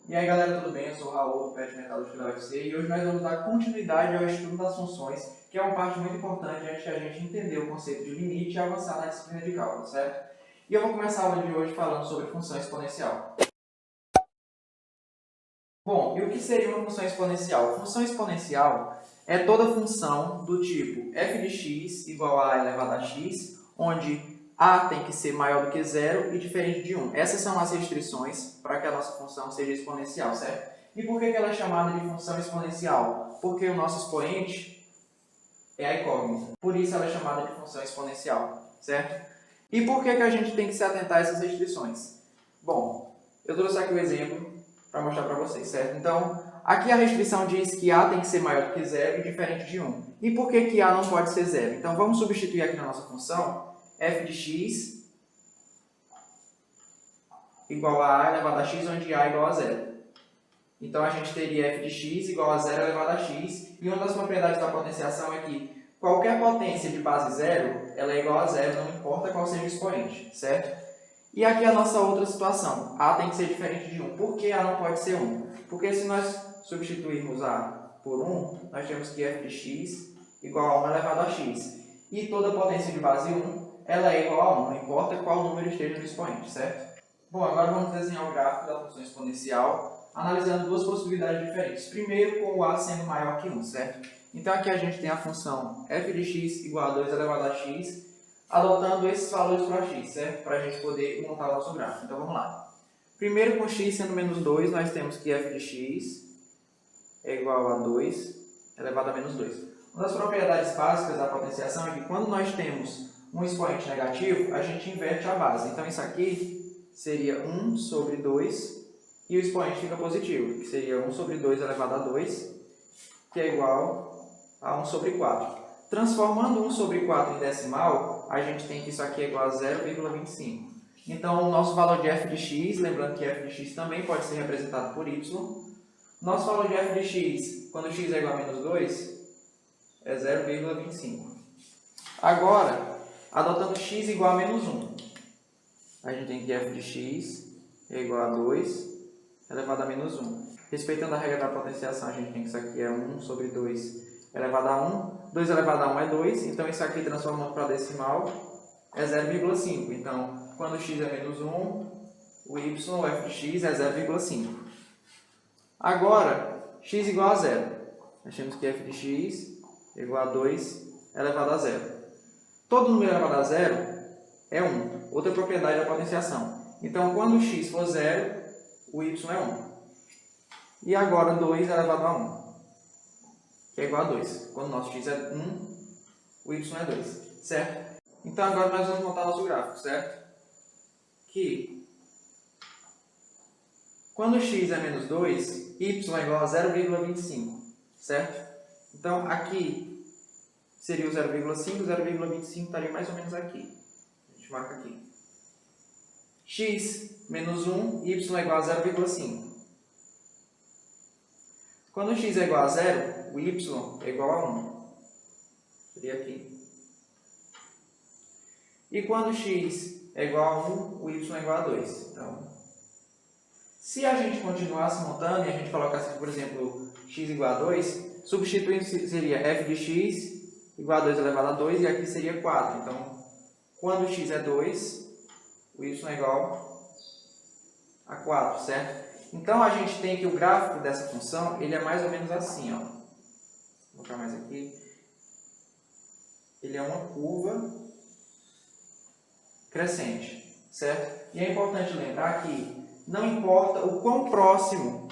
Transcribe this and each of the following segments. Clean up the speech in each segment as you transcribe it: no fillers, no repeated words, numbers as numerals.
E aí galera, tudo bem? Eu sou o Raul, do PET Metalúrgica da UFC, e hoje nós vamos dar continuidade ao estudo das funções, que é uma parte muito importante antes de a gente entender o conceito de limite e avançar na disciplina de cálculo, certo? E eu vou começar a aula de hoje falando sobre função exponencial. Bom, e o que seria uma função exponencial? Função exponencial é toda função do tipo f de x igual a elevado a x, onde a tem que ser maior do que zero e diferente de 1. Essas são as restrições para que a nossa função seja exponencial, certo? E por que ela é chamada de função exponencial? Porque o nosso expoente é a incógnita. Por isso ela é chamada de função exponencial, certo? E por que a gente tem que se atentar a essas restrições? Bom, eu trouxe aqui o exemplo para mostrar para vocês, certo? Então, aqui a restrição diz que a tem que ser maior do que zero e diferente de 1. E por que a não pode ser zero? Então, vamos substituir aqui na nossa função f de x igual a elevado a x, onde a é igual a zero. Então, a gente teria f de x igual a zero elevado a x, e uma das propriedades da potenciação é que qualquer potência de base zero, ela é igual a zero, não importa qual seja o expoente, certo? E aqui a nossa outra situação, a tem que ser diferente de 1. Por que a não pode ser 1? Porque se nós substituirmos a por 1, nós temos que f de x igual a 1 elevado a x. E toda potência de base 1, ela é igual a 1, não importa qual número esteja no expoente, certo? Bom, agora vamos desenhar o gráfico da função exponencial, analisando duas possibilidades diferentes. Primeiro, com o a sendo maior que 1, certo? Então aqui a gente tem a função f de x igual a 2 elevado a x, adotando esses valores para x, certo? Para a gente poder montar o nosso gráfico. Então vamos lá. Primeiro, com x sendo menos 2, nós temos que f de x é igual a 2 elevado a menos 2. Uma das propriedades básicas da potenciação é que quando nós temos um expoente negativo, a gente inverte a base. Então isso aqui seria 1 sobre 2 e o expoente fica positivo, que seria 1 sobre 2 elevado a 2, que é igual a 1 sobre 4. Transformando 1 sobre 4 em decimal, a gente tem que isso aqui é igual a 0,25. Então, o nosso valor de f de x, lembrando que f de x também pode ser representado por y, nosso valor de f de x, quando x é igual a menos 2, é 0,25. Agora, adotando x igual a menos 1, a gente tem que f de x é igual a 2 elevado a menos 1. Respeitando a regra da potenciação, a gente tem que isso aqui é 1 sobre 2 elevado a 1. 2 elevado a 1 é 2, então isso aqui transformando para decimal é 0,5. Então, quando x é menos 1, o y, o f de x, é 0,5. Agora, x igual a 0. Nós temos que f de x é igual a 2 elevado a 0. Todo número elevado a 0 é 1. Outra propriedade da potenciação. Então, quando x for 0, o y é 1. E agora 2 elevado a 1, que é igual a 2. Quando o nosso x é 1, o y é 2, certo? Então agora nós vamos montar nosso gráfico, certo? Que quando x é menos 2, y é igual a 0,25, certo? Então aqui seria o 0,5, 0,25 estaria mais ou menos aqui. A gente marca aqui. X menos 1, y é igual a 0,5. Quando x é igual a 0, o y é igual a 1. Seria aqui. E quando x é igual a 1, o y é igual a 2. Então, se a gente continuasse montando e a gente colocasse, por exemplo, x igual a 2, substituindo seria f de x igual a 2 elevado a 2 e aqui seria 4. Então, quando x é 2, o y é igual a 4, certo? Então, a gente tem que o gráfico dessa função, ele é mais ou menos assim, ó. Vou colocar mais aqui. Ele é uma curva crescente, certo? E é importante lembrar que não importa o quão próximo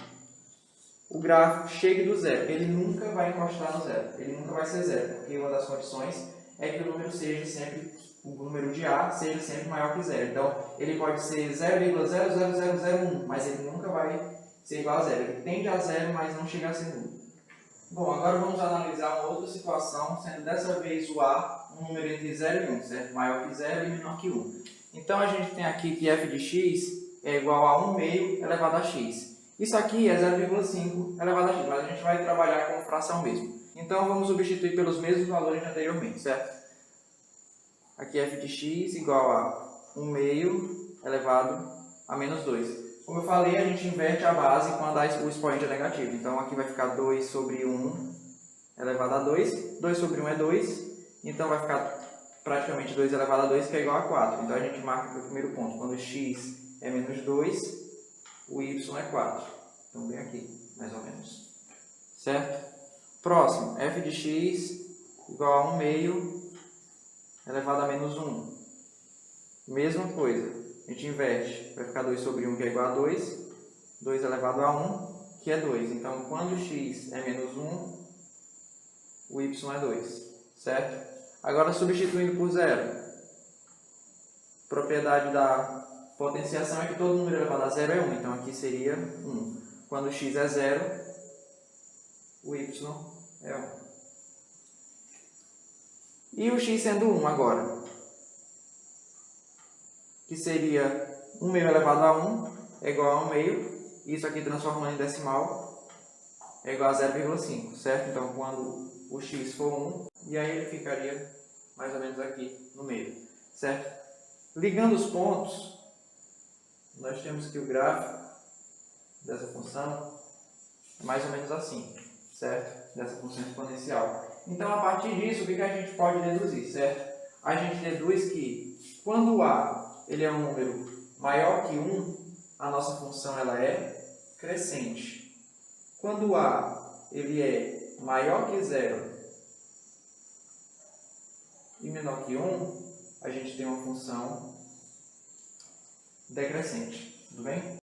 o gráfico chegue do zero, ele nunca vai encostar no zero, ele nunca vai ser zero, porque uma das condições é que o número seja sempre, o número de A seja sempre maior que zero. Então, ele pode ser 0,00001, mas ele nunca vai ser igual a zero. Ele tende a zero, mas não chega a ser nulo. Bom, agora vamos analisar uma outra situação, sendo dessa vez o A um número entre 0 e 1, certo? Maior que 0 e menor que 1. Então, a gente tem aqui que f de x é igual a 1 meio elevado a x. Isso aqui é 0,5 elevado a x, mas a gente vai trabalhar com fração mesmo. Então, vamos substituir pelos mesmos valores de anteriormente, certo? Aqui f de x igual a 1 meio elevado a menos 2. Como eu falei, a gente inverte a base quando o expoente é negativo. Então aqui vai ficar 2 sobre 1 elevado a 2. 2 sobre 1 é 2. Então vai ficar praticamente 2 elevado a 2, que é igual a 4. Então a gente marca aqui o primeiro ponto. Quando x é menos 2, o y é 4. Então vem aqui, mais ou menos. Certo? Próximo, f de x igual a 1 meio elevado a menos 1. Mesma coisa, a gente inverte. Vai ficar 2 sobre 1, que é igual a 2. 2 elevado a 1, que é 2. Então, quando x é menos 1, o y é 2. Certo? Agora, substituindo por zero. Propriedade da potenciação é que todo número elevado a zero é 1. Então, aqui seria 1. Quando x é 0, o y é 1. E o x sendo 1 agora? Que seria 1 meio elevado a 1 é igual a 1 meio. Isso aqui transformando em decimal é igual a 0,5, certo? Então, quando o x for 1, e aí ele ficaria mais ou menos aqui no meio, certo? Ligando os pontos, nós temos que o gráfico dessa função é mais ou menos assim, certo? Dessa função exponencial. Então, a partir disso, o que a gente pode deduzir, certo? A gente deduz que quando o a ele é um número maior que 1, a nossa função ela é crescente. Quando o a ele é maior que 0 e menor que 1, a gente tem uma função decrescente. Tudo bem?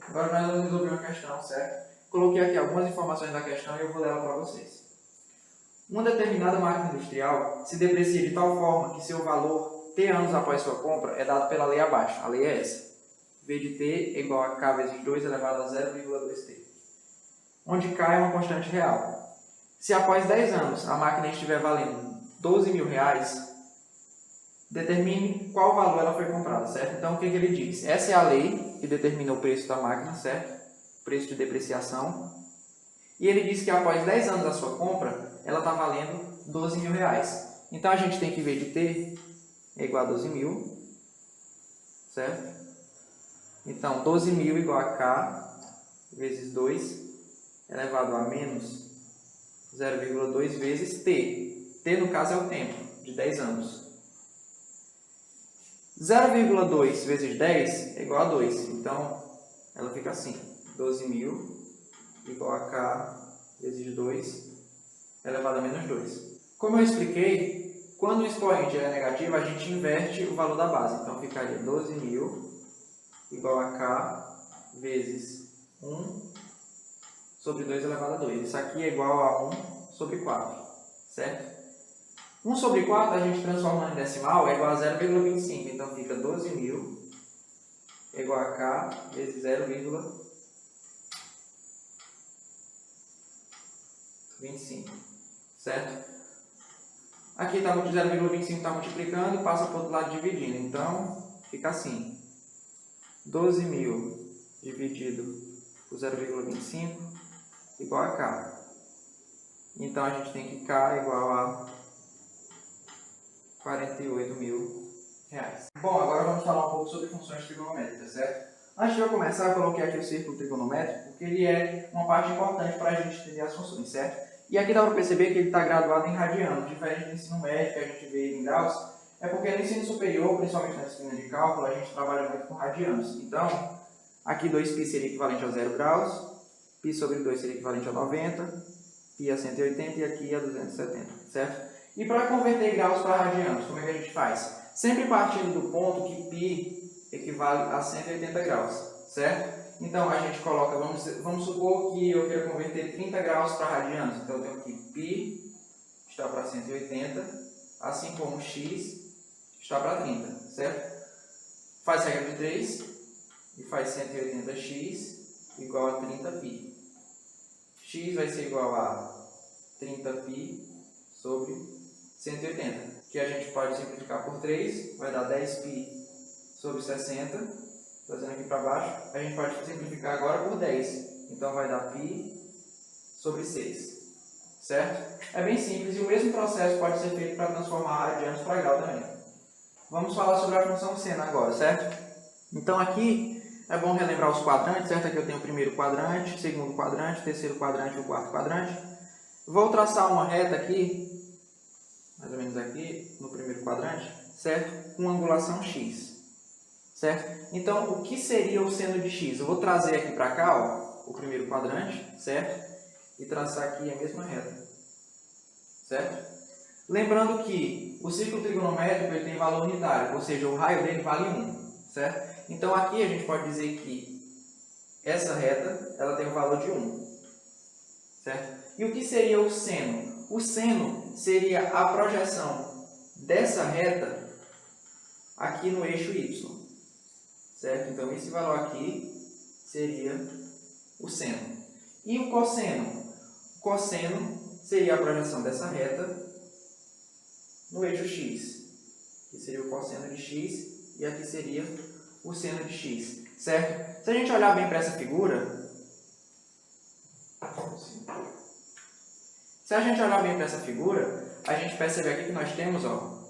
Agora nós vamos resolver uma questão, certo? Coloquei aqui algumas informações da questão e eu vou ler ela para vocês. Uma determinada máquina industrial se deprecia de tal forma que seu valor T anos após sua compra é dado pela lei abaixo. A lei é essa. V de T é igual a K vezes 2 elevado a 0,2T. Onde K é uma constante real. Se após 10 anos a máquina estiver valendo 12 mil reais, determine qual valor ela foi comprada, certo? Então, o que ele diz? Essa é a lei que determina o preço da máquina, certo? Preço de depreciação. E ele diz que após 10 anos da sua compra, ela está valendo 12 mil reais. Então, a gente tem que ver de T é igual a 12 mil, certo? Então, 12 mil igual a K vezes 2 elevado a menos 0,2 vezes T. T, no caso, é o tempo, de 10 anos. 0,2 vezes 10 é igual a 2. Então, ela fica assim. 12 mil igual a K vezes 2 elevado a menos 2. Como eu expliquei, quando o expoente é negativo, a gente inverte o valor da base. Então, ficaria 12 mil igual a K vezes 1 sobre 2 elevado a 2. Isso aqui é igual a 1 sobre 4, certo? 1 sobre 4, a gente transformando em decimal, é igual a 0,25. Então, fica 12 mil igual a K vezes 0,25. Certo? Aqui está 0,25 está multiplicando, passa para o outro lado dividindo. Então, fica assim. 12 mil dividido por 0,25 igual a K. Então, a gente tem que K igual a 48 mil reais. Bom, agora vamos falar um pouco sobre funções trigonométricas, certo? Antes de eu começar, eu coloquei aqui o círculo trigonométrico, porque ele é uma parte importante para a gente entender as funções, certo? E aqui dá para perceber que ele está graduado em radianos, diferente do ensino médio, que a gente vê em graus, é porque no ensino superior, principalmente na disciplina de cálculo, a gente trabalha muito com radianos. Então, aqui 2π seria equivalente a 0 graus, π sobre 2 seria equivalente a 90, π a 180 e aqui a 270, certo? E para converter graus para radianos, como é que a gente faz? Sempre partindo do ponto que π equivale a 180 graus, certo? Então, a gente coloca, vamos supor que eu quero converter 30 graus para radianos. Então, eu tenho aqui π está para 180, assim como x está para 30, certo? Faz regra de 3 e faz 180x igual a 30π. X vai ser igual a 30π sobre 180, que a gente pode simplificar por 3, vai dar 10π sobre 60. Trazendo aqui para baixo, a gente pode simplificar agora por 10. Então, vai dar π sobre 6. Certo? É bem simples e o mesmo processo pode ser feito para transformar radianos para grau também. Vamos falar sobre a função seno agora, certo? Então aqui é bom relembrar os quadrantes, certo? Aqui eu tenho o primeiro quadrante, segundo quadrante, terceiro quadrante e o quarto quadrante. Vou traçar uma reta aqui, mais ou menos aqui, no primeiro quadrante, certo? Com angulação x, certo? Então, o que seria o seno de x? Eu vou trazer aqui para cá, ó, o primeiro quadrante, certo? E traçar aqui a mesma reta, certo? Lembrando que o círculo trigonométrico ele tem valor unitário, ou seja, o raio dele vale 1, certo? Então, aqui a gente pode dizer que essa reta ela tem o valor de 1, certo? E o que seria o seno? O seno seria a projeção dessa reta aqui no eixo y, certo? Então, esse valor aqui seria o seno. E o cosseno? O cosseno seria a projeção dessa reta no eixo x, que seria o cosseno de x, e aqui seria o seno de x, certo? Se a gente olhar bem para essa figura, a gente percebe aqui que nós temos, ó,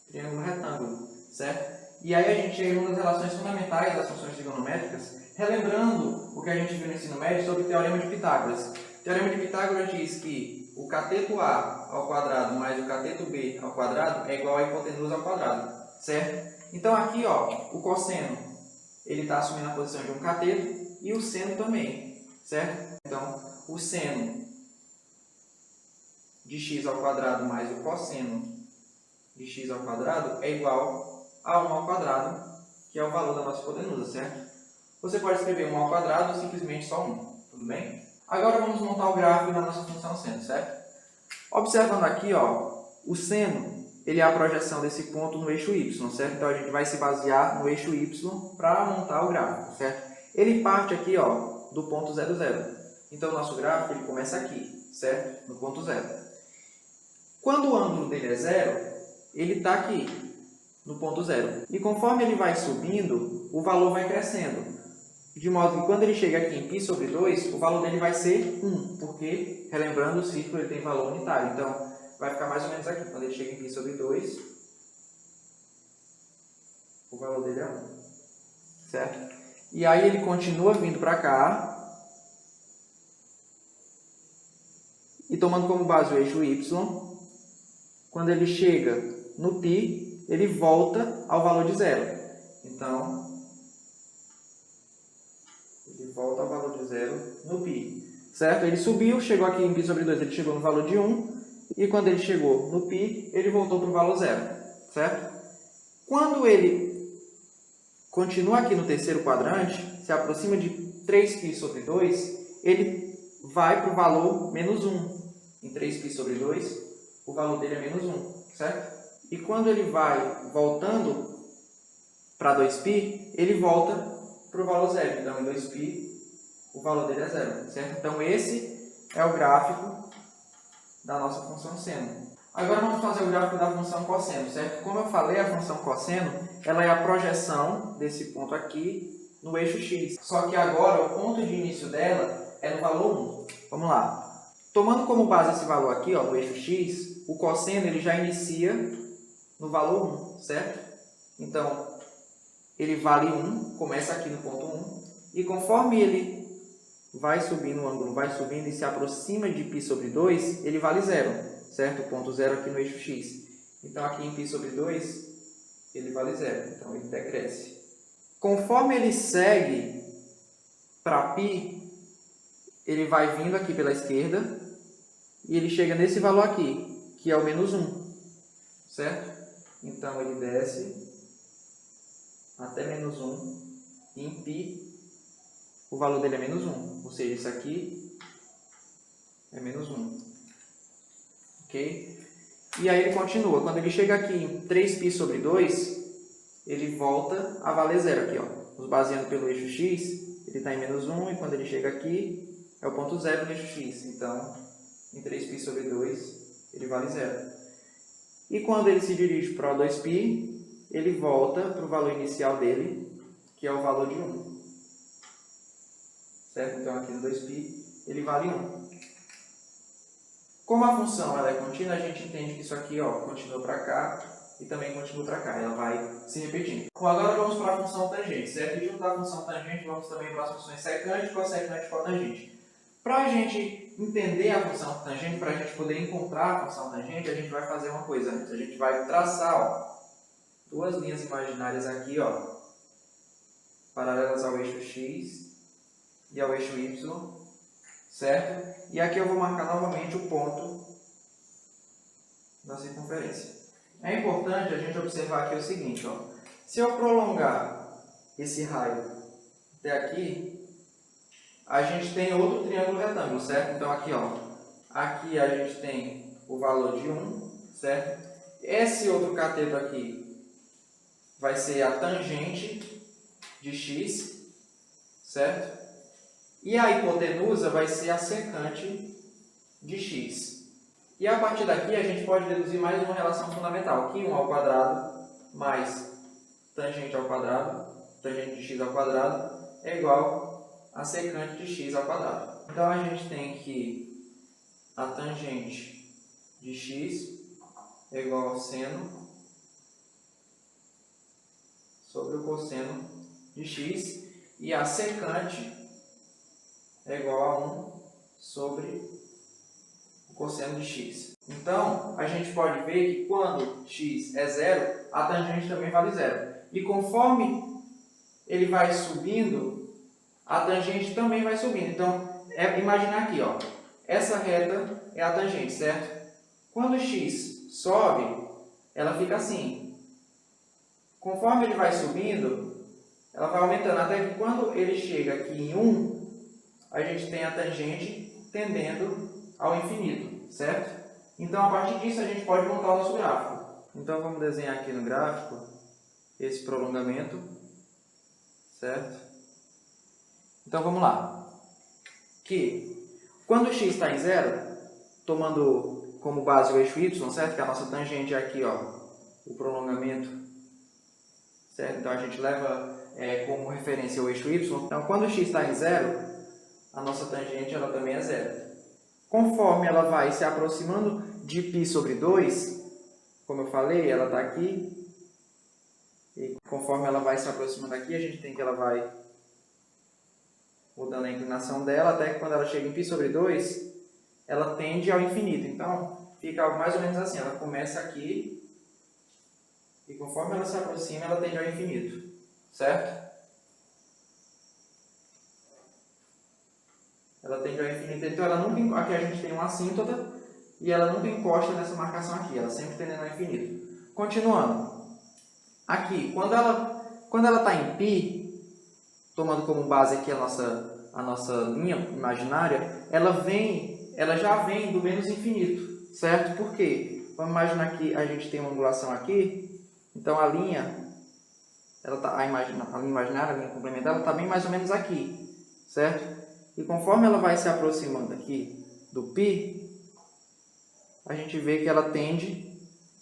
triângulo retângulo, certo? E aí a gente chega em uma das relações fundamentais das funções trigonométricas, relembrando o que a gente viu no ensino médio sobre o Teorema de Pitágoras. O Teorema de Pitágoras diz que o cateto A ao quadrado mais o cateto B ao quadrado é igual à hipotenusa ao quadrado, certo? Então aqui, ó, o cosseno ele está assumindo a posição de um cateto e o seno também, certo? Então, o seno de x ao quadrado mais o cosseno de x ao quadrado é igual a 1 ao quadrado, que é o valor da nossa hipotenusa, certo? Você pode escrever 1 ao quadrado ou simplesmente só 1, tudo bem? Agora vamos montar o gráfico da nossa função seno, certo? Observando aqui, ó, o seno ele é a projeção desse ponto no eixo y, certo? Então a gente vai se basear no eixo y para montar o gráfico, certo? Ele parte aqui, ó, do ponto 0, 0. Então o nosso gráfico ele começa aqui, certo? No ponto 0. Quando o ângulo dele é 0, ele está aqui, no ponto 0. E conforme ele vai subindo, o valor vai crescendo. De modo que quando ele chega aqui em π sobre 2, o valor dele vai ser 1, porque, relembrando, o círculo ele tem valor unitário. Então, vai ficar mais ou menos aqui. Quando ele chega em π sobre 2, o valor dele é 1. Certo? E aí ele continua vindo para cá. E tomando como base o eixo y, quando ele chega no π, ele volta ao valor de 0. Então, ele volta ao valor de 0 no π. Certo? Ele subiu, chegou aqui em π sobre 2, ele chegou no valor de 1. E quando ele chegou no π, ele voltou para o valor 0. Certo? Quando ele continua aqui no terceiro quadrante, se aproxima de 3π sobre 2, ele vai para o valor menos 1. Em 3π sobre 2, o valor dele é menos 1. Certo? E quando ele vai voltando para 2π, ele volta para o valor 0. Então, em 2π, o valor dele é 0. Certo? Então, esse é o gráfico da nossa função seno. Agora, vamos fazer o gráfico da função cosseno. Certo? Como eu falei, a função cosseno ela é a projeção desse ponto aqui no eixo x. Só que agora, o ponto de início dela é no valor 1. Vamos lá. Tomando como base esse valor aqui, ó, no eixo x, o cosseno ele já inicia no valor 1, certo? Então, ele vale 1, começa aqui no ponto 1, e conforme ele vai subindo, o ângulo vai subindo e se aproxima de π sobre 2, ele vale 0, certo? O ponto 0 aqui no eixo x. Então, aqui em π sobre 2, ele vale 0, então ele decresce. Conforme ele segue para π, ele vai vindo aqui pela esquerda, e ele chega nesse valor aqui, que é o menos 1, certo? Então, ele desce até menos 1, e em π, o valor dele é menos 1, ou seja, isso aqui é menos 1. Ok? E aí ele continua. Quando ele chega aqui em 3π sobre 2, ele volta a valer 0 aqui, ó. Nos baseando pelo eixo x, ele está em menos 1, e quando ele chega aqui, é o ponto 0 no eixo x. Então, em 3π sobre 2, ele vale 0. E quando ele se dirige para o 2π, ele volta para o valor inicial dele, que é o valor de 1. Certo? Então, aqui no 2π, ele vale 1. Como a função ela é contínua, a gente entende que isso aqui ó, continua para cá e também continua para cá, ela vai se repetindo. Bom, agora vamos para a função tangente, certo? E junto da função tangente, vamos também para as funções secante, cossecante e cotangente. Para a gente entender a função tangente, para a gente poder encontrar a função tangente, a gente vai fazer uma coisa antes. A gente vai traçar, ó, duas linhas imaginárias aqui, ó, paralelas ao eixo X e ao eixo Y, certo? E aqui eu vou marcar novamente o ponto da circunferência. É importante a gente observar aqui o seguinte, ó, se eu prolongar esse raio até aqui, a gente tem outro triângulo retângulo, certo? Então aqui, ó, aqui a gente tem o valor de 1, certo? Esse outro cateto aqui vai ser a tangente de x, certo? E a hipotenusa vai ser a secante de x. E a partir daqui a gente pode deduzir mais uma relação fundamental, que 1 ao quadrado mais tangente ao quadrado, tangente de x ao quadrado, é igual a secante de x ao quadrado. Então a gente tem que a tangente de x é igual ao seno sobre o cosseno de x, e a secante é igual a 1 sobre o cosseno de x. Então, a gente pode ver que quando x é zero, a tangente também vale zero. E conforme ele vai subindo, a tangente também vai subindo. Então, imaginar aqui, ó, essa reta é a tangente, certo? Quando x sobe, ela fica assim. Conforme ele vai subindo, ela vai aumentando, até que quando ele chega aqui em 1, a gente tem a tangente tendendo ao infinito, certo? Então, a partir disso, a gente pode montar o nosso gráfico. Então, vamos desenhar aqui no gráfico esse prolongamento, certo? Então, vamos lá. Que quando x está em zero, tomando como base o eixo y, certo? Que a nossa tangente é aqui, ó, o prolongamento, certo? Então, a gente leva como referência o eixo y. Então, quando x está em zero, a nossa tangente ela também é zero. Conforme ela vai se aproximando de π sobre 2, como eu falei, ela está aqui. E conforme ela vai se aproximando aqui, a gente tem que ela vai mudando a inclinação dela, até que quando ela chega em π sobre 2, ela tende ao infinito. Então, fica algo mais ou menos assim. Ela começa aqui, e conforme ela se aproxima, ela tende ao infinito. Certo? Ela tende ao infinito. Então, ela nunca, aqui a gente tem uma assíntota, e ela nunca encosta nessa marcação aqui. Ela sempre tendendo ao infinito. Continuando. Aqui, quando ela está em π, tomando como base aqui a nossa linha imaginária, ela já vem do menos infinito, certo? Por quê? Vamos imaginar que a gente tem uma angulação aqui, então a linha, a linha imaginária, a linha complementar, ela está bem mais ou menos aqui, certo? E conforme ela vai se aproximando aqui do π, a gente vê que ela tende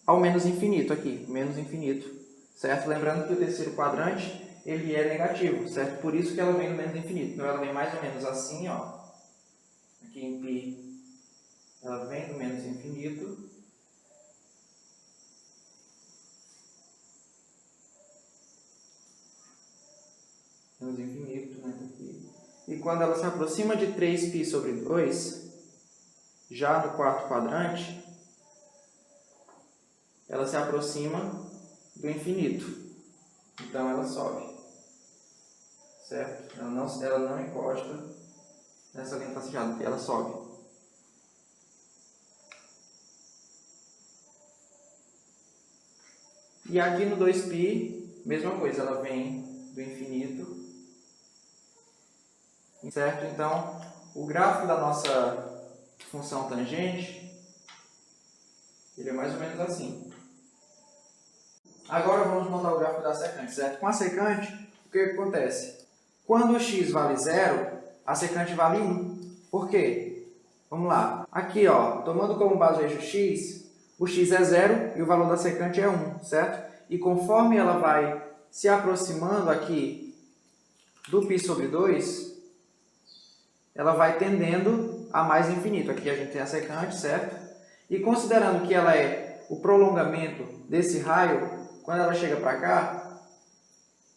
ao menos infinito aqui, menos infinito, certo? Lembrando que o terceiro quadrante ele é negativo, certo? Por isso que ela vem do menos infinito. Então, ela vem mais ou menos assim, ó. Aqui em π, ela vem do menos infinito. Menos infinito, né? Aqui. E quando ela se aproxima de 3π sobre 2, já no quarto quadrante, ela se aproxima do infinito. Então, ela sobe. Certo? Ela não encosta nessa linha tracejada, ela sobe. E aqui no 2π, mesma coisa, ela vem do infinito. Certo? Então, o gráfico da nossa função tangente, ele é mais ou menos assim. Agora vamos montar o gráfico da secante, certo? Com a secante, o que acontece? Quando o x vale 0, a secante vale 1. Por quê? Vamos lá. Aqui, ó, tomando como base o eixo x, o x é 0 e o valor da secante é 1, certo? E conforme ela vai se aproximando aqui do π sobre 2, ela vai tendendo a mais infinito. Aqui a gente tem a secante, certo? E considerando que ela é o prolongamento desse raio, quando ela chega para cá,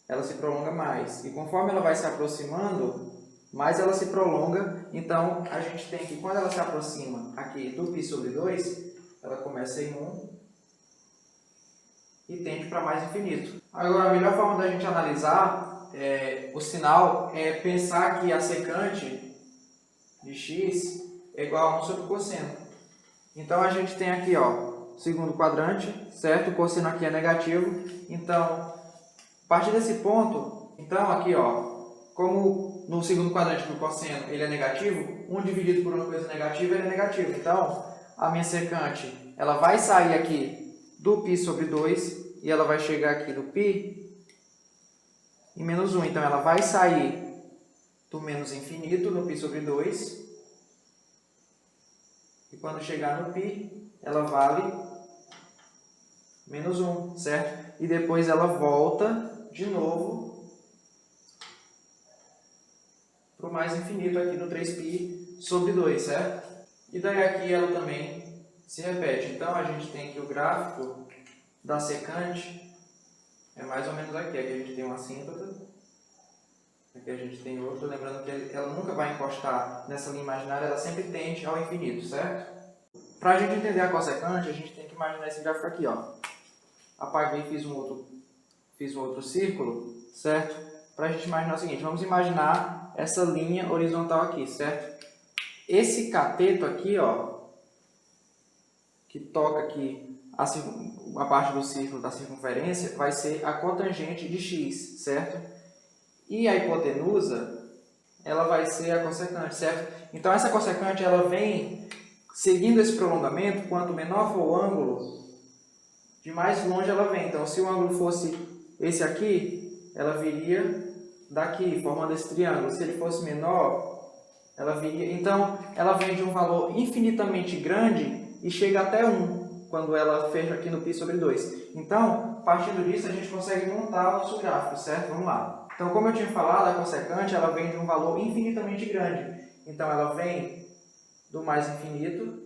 ela se prolonga mais. E conforme ela vai se aproximando, mais ela se prolonga. Então, a gente tem que, quando ela se aproxima aqui do π sobre 2, ela começa em 1 e tende para mais infinito. Agora, a melhor forma da gente analisar o sinal é pensar que a secante de x é igual a 1 sobre o cosseno. Então, a gente tem aqui, ó, segundo quadrante, certo? O cosseno aqui é negativo. Então, a partir desse ponto, então aqui, ó, como no segundo quadrante do cosseno ele é negativo, 1 dividido por uma coisa negativa ele é negativo. Então, a minha secante, ela vai sair aqui do π sobre 2 e ela vai chegar aqui do π em menos 1. Então, ela vai sair do menos infinito no π sobre 2 e quando chegar no π, ela vale menos 1, certo? E depois ela volta de novo para o mais infinito aqui no 3π sobre 2, certo? E daí aqui ela também se repete. Então, a gente tem que o gráfico da secante é mais ou menos aqui. Aqui a gente tem uma assíntota, aqui a gente tem outra. Lembrando que ela nunca vai encostar nessa linha imaginária, ela sempre tende ao infinito, certo? Para a gente entender a cossecante, a gente tem que imaginar esse gráfico aqui, ó. Apaguei e fiz um outro círculo, certo? Para a gente imaginar o seguinte, vamos imaginar essa linha horizontal aqui, certo? Esse cateto aqui, ó, que toca aqui a parte do círculo da circunferência, vai ser a cotangente de x, certo? E a hipotenusa, ela vai ser a cossecante, certo? Então, essa cossecante, ela vem seguindo esse prolongamento, quanto menor for o ângulo, de mais longe ela vem. Então, se o ângulo fosse esse aqui, ela viria daqui, formando esse triângulo. Se ele fosse menor, ela viria... Então, ela vem de um valor infinitamente grande e chega até 1, quando ela fecha aqui no π sobre 2. Então, partindo disso, a gente consegue montar o nosso gráfico, certo? Vamos lá. Então, como eu tinha falado, a cossecante, ela vem de um valor infinitamente grande. Então, ela vem do mais infinito,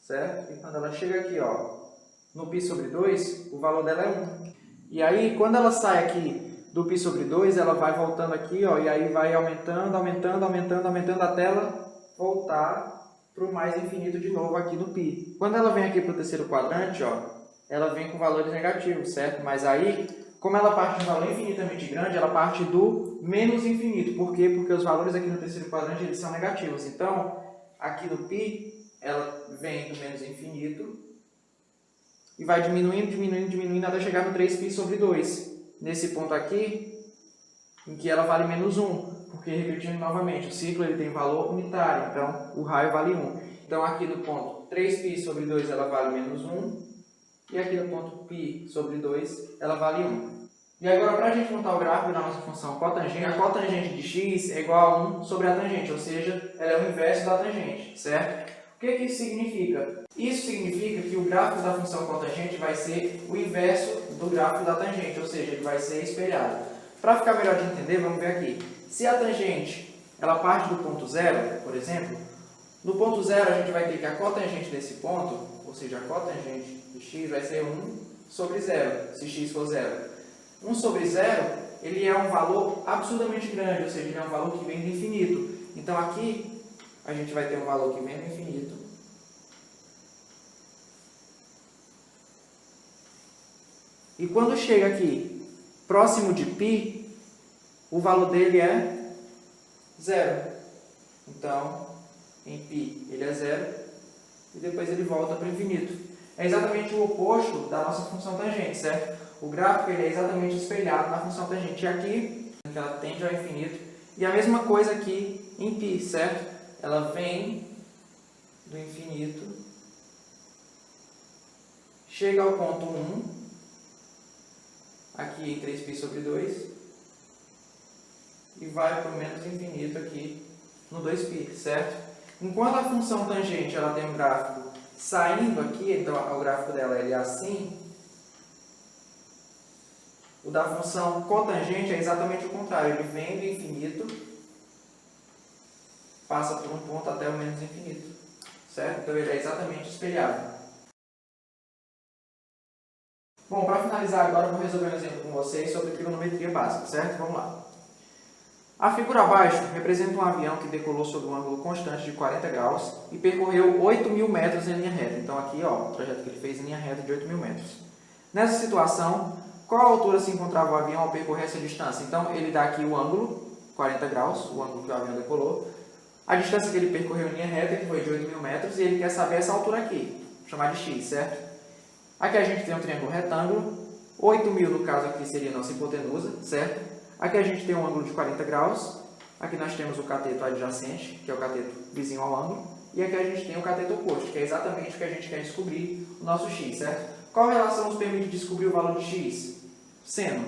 certo? E quando ela chega aqui, ó, no π sobre 2, o valor dela é 1. E aí, quando ela sai aqui do π sobre 2, ela vai voltando aqui, ó, e aí vai aumentando, aumentando, aumentando, aumentando até ela voltar para o mais infinito de novo aqui no π. Quando ela vem aqui para o terceiro quadrante, ó, ela vem com valores negativos, certo? Mas aí, como ela parte de um valor infinitamente grande, ela parte do menos infinito. Por quê? Porque os valores aqui no terceiro quadrante eles são negativos. Então, aqui no π, ela vem do menos infinito e vai diminuindo, diminuindo, diminuindo até chegar no 3π sobre 2. Nesse ponto aqui, em que ela vale menos 1. Porque, repetindo novamente, o ciclo ele tem valor unitário, então o raio vale 1. Então, aqui no ponto 3π sobre 2 ela vale menos 1. E aqui no ponto π sobre 2 ela vale 1. E agora, para a gente montar o gráfico da nossa função cotangente, a cotangente de x é igual a 1 sobre a tangente, ou seja, ela é o inverso da tangente, certo? O que isso significa? Isso significa que o gráfico da função cotangente vai ser o inverso do gráfico da tangente, ou seja, ele vai ser espelhado. Para ficar melhor de entender, vamos ver aqui. Se a tangente ela parte do ponto zero, por exemplo, no ponto zero a gente vai ter que a cotangente desse ponto, ou seja, a cotangente de x vai ser 1 sobre zero, se x for zero. 1 sobre zero, ele é um valor absurdamente grande, ou seja, ele é um valor que vem do infinito. Então aqui a gente vai ter um valor que vem do infinito. E quando chega aqui, próximo de π, o valor dele é 0. Então, em π ele é 0 e depois ele volta para o infinito. É exatamente o oposto da nossa função tangente, certo? O gráfico ele é exatamente espelhado na função tangente. E aqui, ela tende ao infinito. E a mesma coisa aqui em π, certo? Ela vem do infinito, chega ao ponto 1, aqui em 3π sobre 2, e vai para o menos infinito aqui no 2π, certo? Enquanto a função tangente ela tem um gráfico saindo aqui, então o gráfico dela ele é assim, o da função cotangente é exatamente o contrário, ele vem do infinito, passa por um ponto até o menos infinito, certo? Então ele é exatamente espelhado. Bom, para finalizar agora, eu vou resolver um exemplo com vocês sobre trigonometria básica, certo? Vamos lá. A figura abaixo representa um avião que decolou sob um ângulo constante de 40 graus e percorreu 8.000 metros em linha reta. Então aqui, ó, o trajeto que ele fez em linha reta de 8.000 metros. Nessa situação, qual a altura se encontrava o avião ao percorrer essa distância? Então ele dá aqui o ângulo, 40 graus, o ângulo que o avião decolou, a distância que ele percorreu em linha reta, que foi de 8.000 metros, e ele quer saber essa altura aqui, vou chamar de x, certo? Aqui a gente tem um triângulo retângulo, 8.000 no caso aqui seria a nossa hipotenusa, certo? Aqui a gente tem um ângulo de 40 graus, aqui nós temos o cateto adjacente, que é o cateto vizinho ao ângulo, e aqui a gente tem o cateto oposto, que é exatamente o que a gente quer descobrir, o nosso x, certo? Qual relação nos permite descobrir o valor de x? Seno.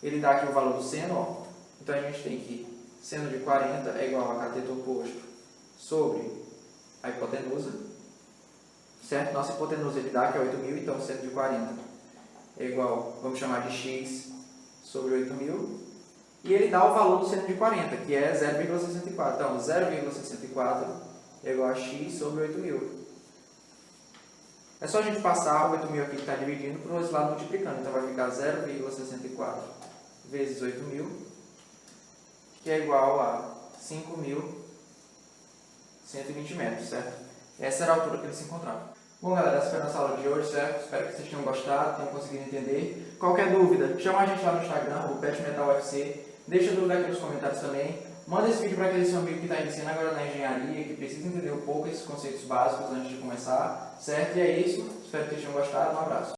Ele dá aqui o valor do seno, ó. Então a gente tem que seno de 40 é igual a cateto oposto sobre a hipotenusa, certo? Nossa hipotenusa ele dá que é 8.000, então seno de 40 é igual, vamos chamar de x sobre 8.000, e ele dá o valor do seno de 40, que é 0,64. Então, 0,64 é igual a x sobre 8.000. É só a gente passar o 8.000 aqui que está dividindo para o outro lado multiplicando. Então, vai ficar 0,64 vezes 8.000, que é igual a 5.120 metros, certo? Essa era a altura que ele se encontrava. Bom, galera, essa foi a nossa aula de hoje, certo? Espero que vocês tenham gostado, tenham conseguido entender. Qualquer dúvida, chama a gente lá no Instagram, o Pet Metal UFC. Deixa dúvida aqui nos comentários também. Manda esse vídeo para aquele seu amigo que está iniciando agora na engenharia, que precisa entender um pouco esses conceitos básicos antes de começar, certo? E é isso. Espero que vocês tenham gostado. Um abraço.